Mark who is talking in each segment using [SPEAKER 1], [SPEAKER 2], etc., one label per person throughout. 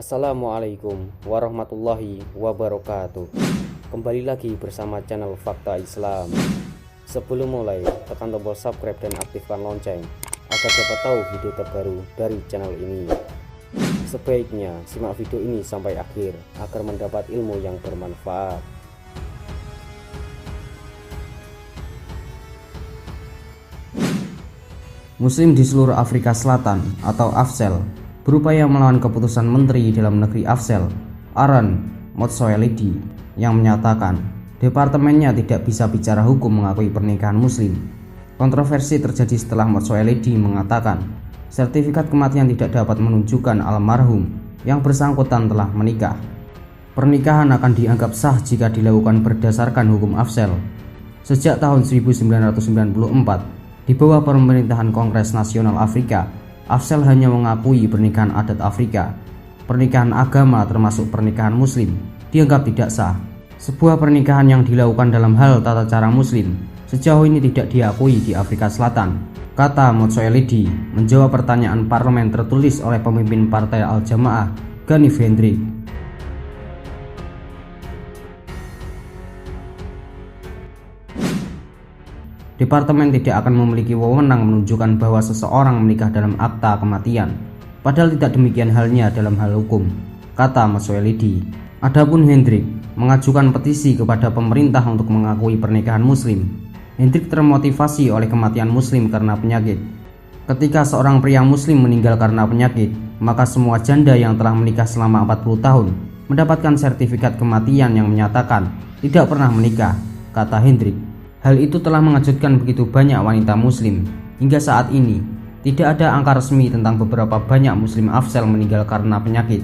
[SPEAKER 1] Assalamualaikum warahmatullahi wabarakatuh. Kembali lagi bersama channel Fakta Islam. Sebelum mulai, tekan tombol subscribe dan aktifkan lonceng agar dapat tahu video terbaru dari channel ini. Sebaiknya simak video ini sampai akhir agar mendapat ilmu yang bermanfaat.
[SPEAKER 2] Muslim di seluruh Afrika Selatan atau AFSEL berupaya melawan keputusan Menteri Dalam Negeri AFSEL, Aaron Motsoaledi, yang menyatakan departemennya tidak bisa bicara hukum mengakui pernikahan Muslim. Kontroversi terjadi setelah Motsoaledi mengatakan sertifikat kematian tidak dapat menunjukkan almarhum yang bersangkutan telah menikah. Pernikahan akan dianggap sah jika dilakukan berdasarkan hukum AFSEL. Sejak tahun 1994, di bawah pemerintahan Kongres Nasional Afrika, AFSEL hanya mengakui pernikahan adat Afrika. Pernikahan agama termasuk pernikahan Muslim dianggap tidak sah. Sebuah pernikahan yang dilakukan dalam hal tata cara Muslim sejauh ini tidak diakui di Afrika Selatan, kata Motsoaledi menjawab pertanyaan parlemen tertulis oleh pemimpin Partai Al-Jamaah, Ganif Hendrik. Departemen tidak akan memiliki wewenang menunjukkan bahwa seseorang menikah dalam akta kematian, padahal tidak demikian halnya dalam hal hukum, kata Motsoaledi. Adapun Hendrik mengajukan petisi kepada pemerintah untuk mengakui pernikahan Muslim. Hendrik termotivasi oleh kematian Muslim karena penyakit. Ketika seorang pria Muslim meninggal karena penyakit, maka semua janda yang telah menikah selama 40 tahun mendapatkan sertifikat kematian yang menyatakan tidak pernah menikah, kata Hendrik. Hal itu telah mengejutkan begitu banyak wanita Muslim. Hingga saat ini, tidak ada angka resmi tentang beberapa banyak Muslim AFSEL meninggal karena penyakit.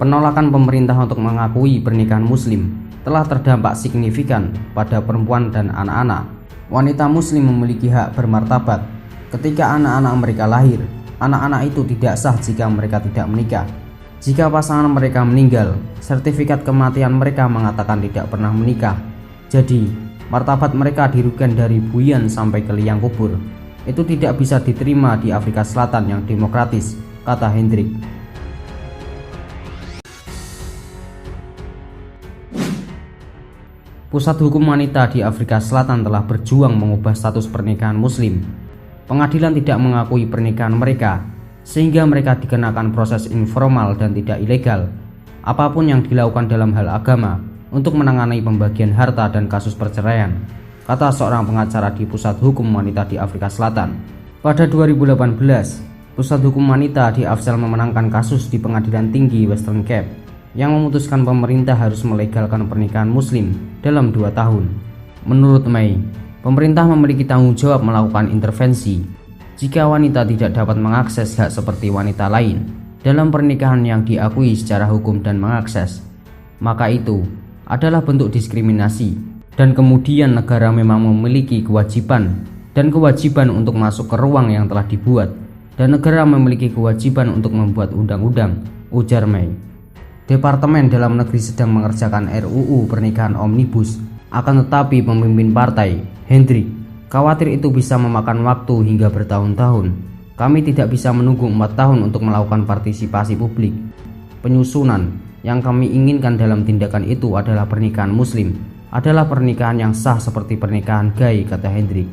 [SPEAKER 2] Penolakan pemerintah untuk mengakui pernikahan Muslim telah terdampak signifikan pada perempuan dan anak-anak. Wanita Muslim memiliki hak bermartabat. Ketika anak-anak mereka lahir, anak-anak itu tidak sah jika mereka tidak menikah. Jika pasangan mereka meninggal, sertifikat kematian mereka mengatakan tidak pernah menikah. Jadi, martabat mereka dirugikan dari buyan sampai ke liang kubur. Itu tidak bisa diterima di Afrika Selatan yang demokratis, kata Hendrik. Pusat Hukum Wanita di Afrika Selatan telah berjuang mengubah status pernikahan Muslim. Pengadilan tidak mengakui pernikahan mereka, sehingga mereka dikenakan proses informal dan tidak ilegal. Apapun yang dilakukan dalam hal agama untuk menangani pembagian harta dan kasus perceraian, kata seorang pengacara di Pusat Hukum Wanita di Afrika Selatan. Pada 2018, Pusat Hukum Wanita di AFSEL memenangkan kasus di Pengadilan Tinggi Western Cape yang memutuskan pemerintah harus melegalkan pernikahan Muslim dalam 2 tahun. Menurut May, pemerintah memiliki tanggung jawab melakukan intervensi jika wanita tidak dapat mengakses hak seperti wanita lain dalam pernikahan yang diakui secara hukum dan mengakses, maka itu adalah bentuk diskriminasi, dan kemudian negara memang memiliki kewajiban untuk masuk ke ruang yang telah dibuat, dan negara memiliki kewajiban untuk membuat undang-undang, ujar May. Departemen Dalam Negeri sedang mengerjakan RUU pernikahan omnibus, akan tetapi pemimpin partai, Hendrik, khawatir itu bisa memakan waktu hingga bertahun-tahun. Kami tidak bisa menunggu 4 tahun untuk melakukan partisipasi publik. Penyusunan yang kami inginkan dalam tindakan itu adalah pernikahan Muslim, adalah pernikahan yang sah seperti pernikahan gay, kata Hendrik.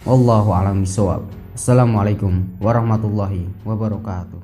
[SPEAKER 2] Wallahu a'lam bishawab. Assalamualaikum warahmatullahi wabarakatuh.